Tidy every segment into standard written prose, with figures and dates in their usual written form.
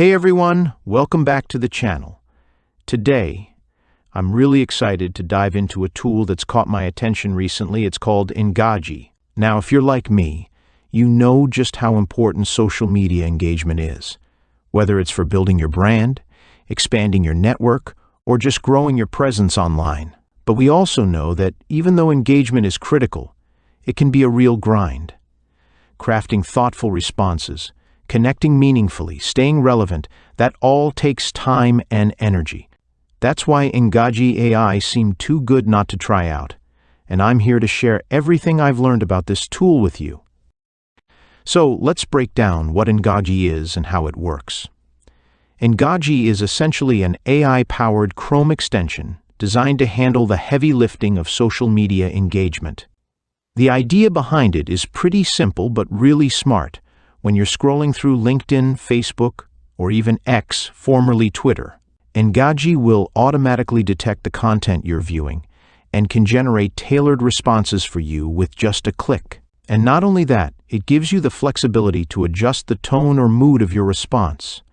Hey everyone, welcome back to the channel. Today, I'm really excited to dive into a tool that's caught my attention recently. It's called Engagi. Now, if you're like me, you know just how important social media engagement is. Whether it's for building your brand, expanding your network, or just growing your presence online. But we also know that even though engagement is critical, it can be a real grind. Crafting thoughtful responses, connecting meaningfully, staying relevant, that all takes time and energy. That's why Engagi AI seemed too good not to try out, and I'm here to share everything I've learned about this tool with you. So let's break down what Engagi is and how it works. Engagi is essentially an AI-powered Chrome extension designed to handle the heavy lifting of social media engagement. The idea behind it is pretty simple but really smart. When you're scrolling through LinkedIn, Facebook, or even X, formerly Twitter, Engagi will automatically detect the content you're viewing and can generate tailored responses for you with just a click. And not only that, it gives you the flexibility to adjust the tone or mood of your response.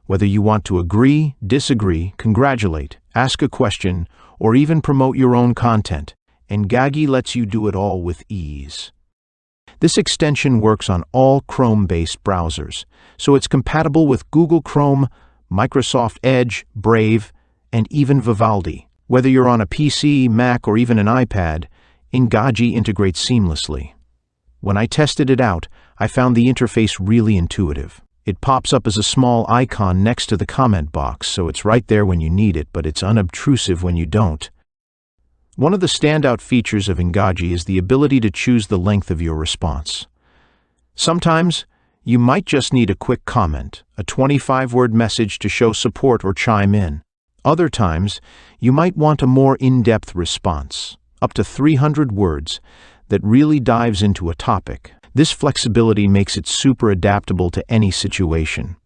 Whether you want to agree, disagree, congratulate, ask a question, or even promote your own content, Engagi lets you do it all with ease. This extension works on all Chrome-based browsers, so it's compatible with Google Chrome, Microsoft Edge, Brave, and even Vivaldi. Whether you're on a PC, Mac, or even an iPad, Engagi integrates seamlessly. When I tested it out, I found the interface really intuitive. It pops up as a small icon next to the comment box, so it's right there when you need it, but it's unobtrusive when you don't. One of the standout features of Engagi is the ability to choose the length of your response. Sometimes, you might just need a quick comment, a 25-word message to show support or chime in. Other times, you might want a more in-depth response, up to 300 words, that really dives into a topic. This flexibility makes it super adaptable to any situation.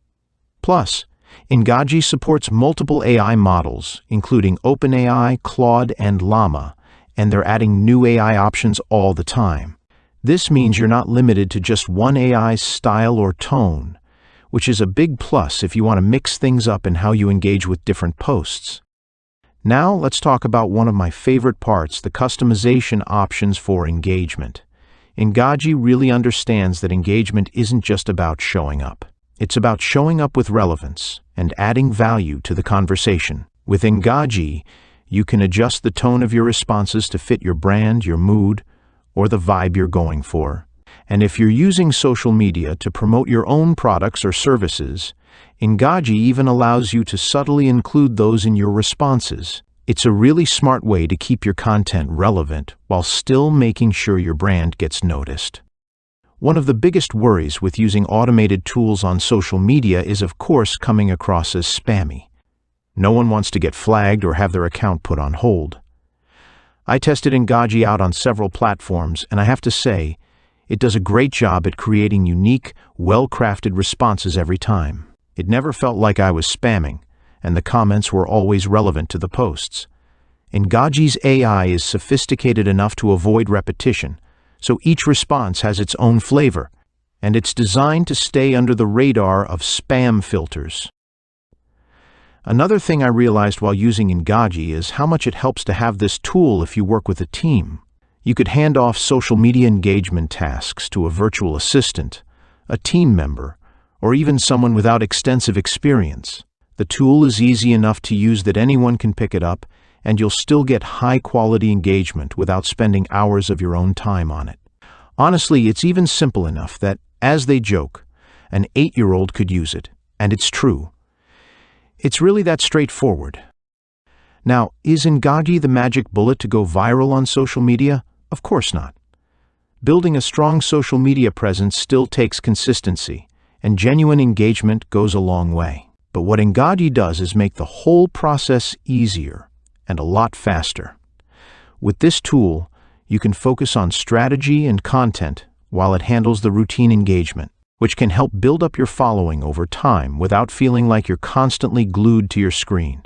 Plus, Engagi supports multiple AI models, including OpenAI, Claude, and Llama, and they're adding new AI options all the time. This means you're not limited to just one AI's style or tone, which is a big plus if you want to mix things up in how you engage with different posts. Now let's talk about one of my favorite parts, the customization options for engagement. Engagi really understands that engagement isn't just about showing up. It's about showing up with relevance and adding value to the conversation. With Engagi, you can adjust the tone of your responses to fit your brand, your mood, or the vibe you're going for. And if you're using social media to promote your own products or services, Engagi even allows you to subtly include those in your responses. It's a really smart way to keep your content relevant while still making sure your brand gets noticed. One of the biggest worries with using automated tools on social media is, of course, coming across as spammy. No one wants to get flagged or have their account put on hold. I tested Engagi out on several platforms, and I have to say, it does a great job at creating unique, well-crafted responses every time. It never felt like I was spamming, and the comments were always relevant to the posts. Engagi's AI is sophisticated enough to avoid repetition, so each response has its own flavor, and it's designed to stay under the radar of spam filters. Another thing I realized while using Engagi is how much it helps to have this tool if you work with a team. You could hand off social media engagement tasks to a virtual assistant, a team member, or even someone without extensive experience. The tool is easy enough to use that anyone can pick it up, and you'll still get high-quality engagement without spending hours of your own time on it. Honestly, it's even simple enough that, as they joke, an 8-year-old could use it, and it's true. It's really that straightforward. Now, is Engagi the magic bullet to go viral on social media? Of course not. Building a strong social media presence still takes consistency, and genuine engagement goes a long way. But what Engagi does is make the whole process easier and a lot faster. With this tool, you can focus on strategy and content while it handles the routine engagement, which can help build up your following over time without feeling like you're constantly glued to your screen.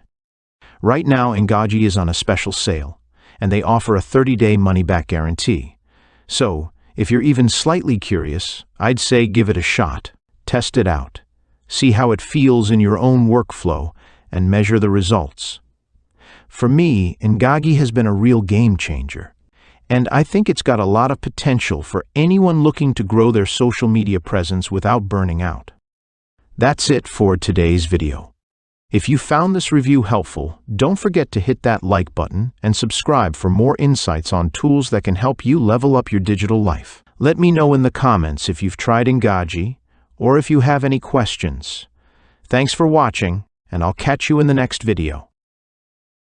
Right now, Engagi is on a special sale, and they offer a 30-day money-back guarantee. So, if you're even slightly curious, I'd say give it a shot. Test it out. see how it feels in your own workflow, and measure the results. For me, Engagi has been a real game changer, and I think it's got a lot of potential for anyone looking to grow their social media presence without burning out. That's it for today's video. If you found this review helpful, don't forget to hit that like button and subscribe for more insights on tools that can help you level up your digital life. Let me know in the comments if you've tried Engagi or if you have any questions. Thanks for watching, and I'll catch you in the next video.